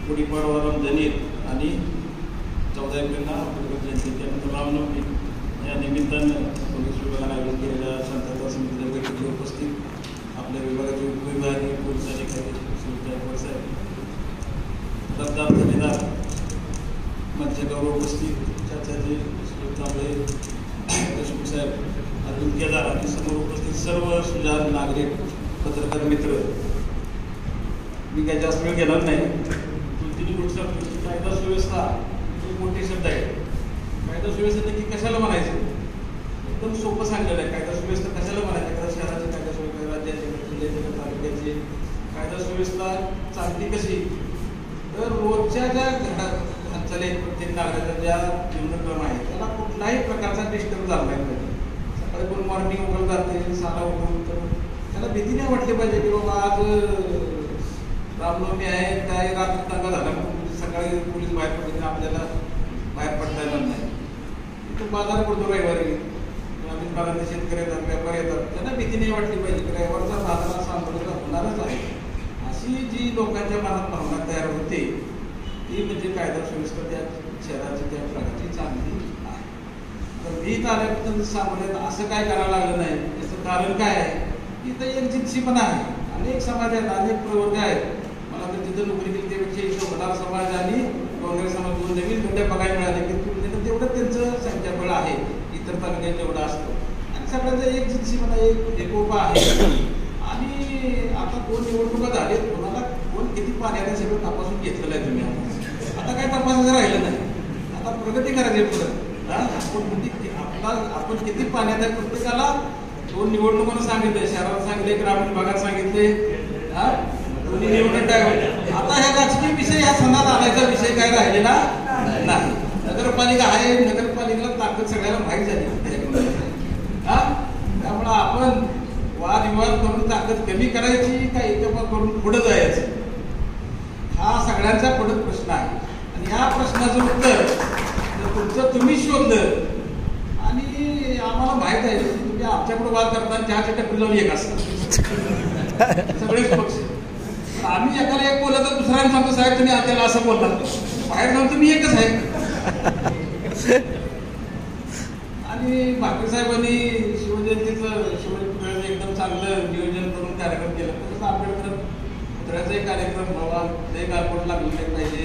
गुढीपाडवा रमजान ईद आणि 14 एप्रिलला आंबेडकर जयंती त्यानंतर रामनवमी या निमित्तानं पोलीस विभागाने आयोजित केलेल्या शांतता समितीच्या बैठकीला उपस्थित आपल्या विभागाचे उपविभागीय पोलीस अधिकारी सुलतान साहेब, रद्दार ठेकेदार, मंचावर उपस्थित चाचाजी कांबळे, देशमुख साहेब, अरविंद केदार आणि समोर उपस्थित सर्व सुजाण नागरिक, पत्रकार मित्र, मी काही जास्त वेळ घेणार नाही. तिन्ही गोष्टी कायदा सुव्यवस्था खूप मोठे शब्द आहे. कायदा सुव्यवस्था नक्की कशाला म्हणायचं एकदम सोपं सांगलेलं आहे. कायदा सुव्यवस्था कशाला म्हणायचं? एखाद्या शहराची कायदा सुव्यवस्था, राज्याची, जिल्ह्याची, तालुक्याची कायदा सुव्यवस्था चालती कशी? तर रोजच्या ज्या हालचाली प्रत्येक नागरिकाचा ज्या जीवनक्रम आहे त्याला कुठलाही प्रकारचा डिस्टर्ब झाला नाही पाहिजे. सकाळी कोण मॉर्निंग उघड जाते, साला उघडून तर त्याला भीती नाही वाटली पाहिजे की बाबा आज रामनवमी आहे, काय रात्री दंगा झाला सकाळी पोलीस बाहेर पडले आपल्याला बाहेर पडता येणार नाही. इथं बाजार पडतो रविवारी, ग्रामीण भागातले शेतकरी येतात, व्यापारी येतात, त्यांना भीती नाही वाटली पाहिजे की रविवारचा बाजार सांभाळला होणारच आहे. अशी जी लोकांच्या मनात भावना तयार होते ती म्हणजे कायदा सुव्यवस्था त्या शहराची त्या प्रकारची चांगली आहे. तर मी तर आल्याबद्दल सांगण्यात असं काय करायला लागलं नाही. याचं कारण काय आहे? इथं एक जिन्सीपणा आहे, अनेक समाज आहेत, अनेक प्रवर्ग आहेत. मला तर तिथं नोकरी केली त्यापेक्षा इथं वडार समाज आणि काँग्रेस समाज दोन नवीन गड्ड्या बघायला मिळाले की तुलनेनं तेवढं त्यांचं संख्याबळ आहे इतर तालुक्यात जेवढं असतं. आणि सगळ्यांचा एक जिन्सीपणा, एक एकोपा आहे. आणि आता दोन निवडणुका झालेत, कोणाला कोण किती पाण्याने सगळं तपासून घेतलेलं आहे तुम्ही. आता काय तपासायचं राहिलं नाही, आता प्रगती करायची पुढं. आपण किती पाण्यात आहे प्रत्येकाला दोन निवडणुकांना सांगितलंय, शहरात सांगितले, ग्रामीण भागात सांगितले, दोन्ही निवडणूक काय होते. आता ह्या राजकीय विषय ह्या सणात आणायचा विषय काय राहिलेला नाही. नगरपालिका आहे, नगरपालिकेला ताकद सगळ्याला माहीत झाली. त्यामुळं आपण वादविवाद करून ताकद कमी करायची का एकपा करून पुढे जायचं हा सगळ्यांचा पुढे प्रश्न आहे. आणि या प्रश्नाचं उत्तर तुमचं तुम्ही शोधलं आणि आम्हाला माहित आहे तुम्ही आमच्याकडे वाद करताना चहाच्या टपरी लावून एक असतात सगळेच पक्ष. आम्ही एकाला एक बोलत तर दुसऱ्याने सांगतो साहेब तुम्ही त्याला असं बोलतात, बाहेर जाऊन तुम्ही एकच आहे. आणि भाकरे साहेबांनी शिवजयंतीचं एकदम चांगलं नियोजन करून कार्यक्रम केला. तसंच आंबेडकर पुतळ्याचाही कार्यक्रम बाबा ते गालबोट लागले पाहिजे.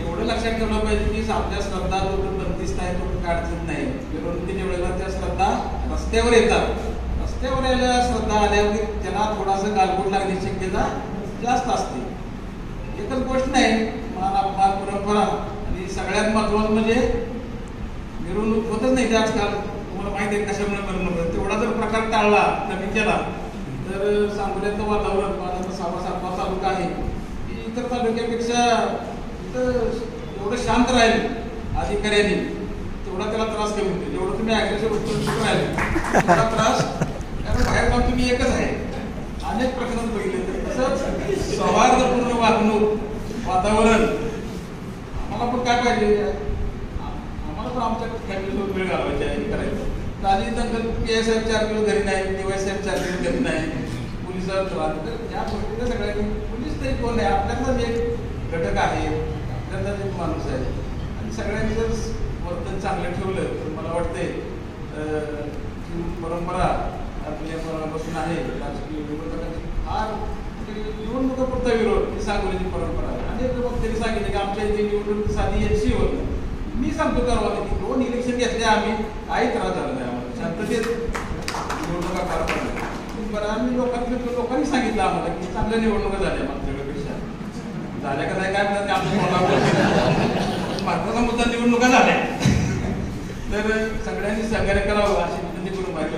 एवढं लक्षात ठेवलं पाहिजे की आपल्या श्रद्धा जो बंदिस्त आहे तो काढत नाही. मिरवणुकीच्या वेळेला त्या श्रद्धा रस्त्यावर येतात. रस्त्यावर यायला श्रद्धा आल्यावर त्याला थोडासा गालबोट लागण्याची शक्यता जास्त असते. एकच गोष्ट नाही, मान अपमान परंपरा आणि सगळ्यात महत्वाचं म्हणजे मिरवणूक होतच नाही आजकाल. तुम्हाला माहिती आहे कशामुळे मिरवणूक. तेवढा जर प्रकार टाळला कमी केला तर सांगोल्याचं वातावरण माझा सावा तालुका आहे की इतर तालुक्यापेक्षा एवढं शांत राहील अधिकाऱ्यांनी तेवढा त्याला त्रास कमी होतो. जेवढं तुम्ही ऍग्रेसिव्ह वस्तू राहिले तेवढा त्रास, कारण बाहेर जाऊन तुम्ही एकच आहे. अनेक प्रकरण बघितले तर तसंच सौहार्दपूर्ण वागणूक वातावरण आम्हाला पण काय पाहिजे. आम्हाला पण आमच्या फॅमिलीसोबत वेळ घालवायची आहे, करायचं. ताजी दंगल PSI 4 किलो घरी नाही, DY साहेब 4 किलो घरी नाही, पोलिसांचा तर या गोष्टीला सगळ्यांनी पोलीस तरी कोण आहे आपल्यातलाच एक घटक आहे, आपल्यातलाच एक माणूस आहे. आणि सगळ्यांनी जर वर्तन चांगलं ठेवलं तर मला वाटतंय परंपरा आपल्या परंपरापासून आहे. राजकीय विरोधकांची फार निवडणुकापुरता विरोध ही सांगोलीची परंपरा आहे. अनेक लोक तरी सांगितले की आमच्या इथे निवडणूक साधी याची होत नाही. मी सांगतो करावं की 2 इलेक्शन घेतले आम्ही, काही त्रास झाला नाही आम्हाला, शांततेत निवडणुका पार पडल्या. बरं आम्ही लोकांनी सांगितलं आम्हाला की चांगल्या निवडणुका झाल्या मागच्या वेळेपेक्षा. झाल्या का नाही काय म्हणतात आमच्या महत्वाचा मुद्दा निवडणुका झाल्या. तर सगळ्यांनी सहकार्य करावं अशी विनंती करून माहिती